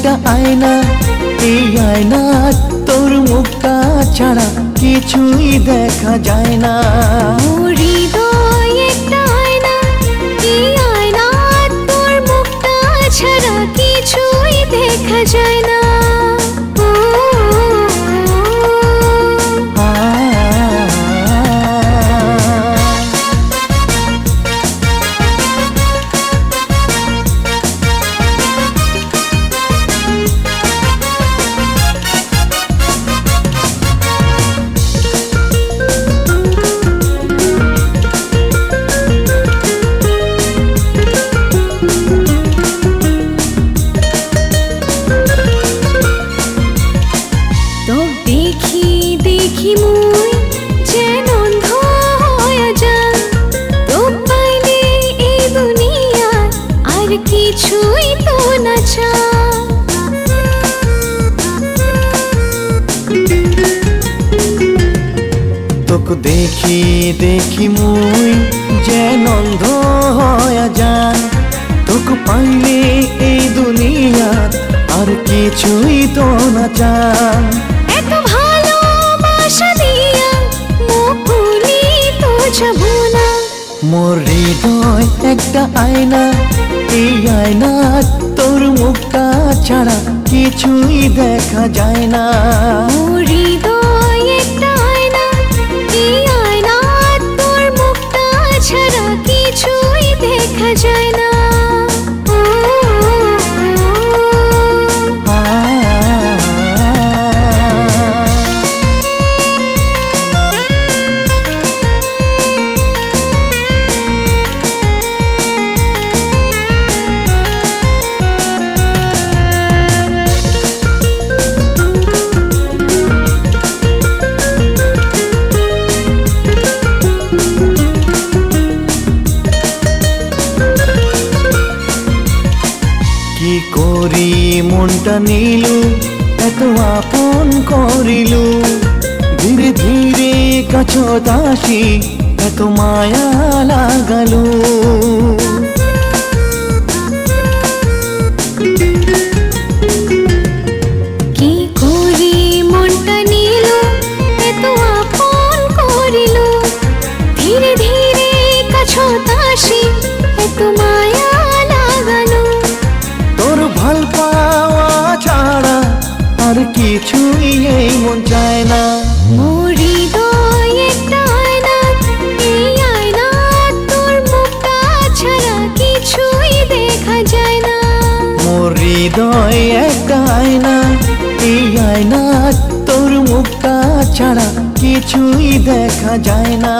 একটা আয়না, এই আয়না তোর মুখটা ছাড়া কিছুই দেখা যায় না। হৃদয় একটা আয়না, এই আয়না তোর মুখটা ছাড়া কিছুই দেখা যায় না। দেখি দেখি মুই যেন অন্ধ হয়ে যাই, তো পাইলে এই দুনিয়া আর কিছুই তো না চাই। তোকে দেখি দেখি মুই যেন অন্ধ হয়ে যাই, তোকে পাইলে এই দুনিয়া আর কিছুই তো না চাই। এত ভালোবাসা দিয়া মুকুলি তো যাব না। মোর হৃদয় একটা আয়না, এই আয়না তোর মুখটা ছাড়া কিছুই দেখা যায় না। হৃদয় একটা আয়না, এই আয়না তোর মুখটা ছাড়া কিছুই দেখা যায় না। কি করি মনটা নিলু এত আপন করিলু, ধীরে ধীরে কাছত আসি এত মায়া লাগালু। কি করি মনটা নিল এত আপন করিল, ধীরে ধীরে কাছত আসি এত মায়া লাগালো। তোর ভাল পাওয়া ছাড়া আর কিছুই এই মন চায় না। মোর হৃদয় একটা আয়না, এই আয়না তোর মুখটা ছাড়া কিছুই দেখা যায় না। মোর হৃদয় একটা আয়না, এই আয়না তোর মুখটা ছাড়া কিছুই দেখা যায় না।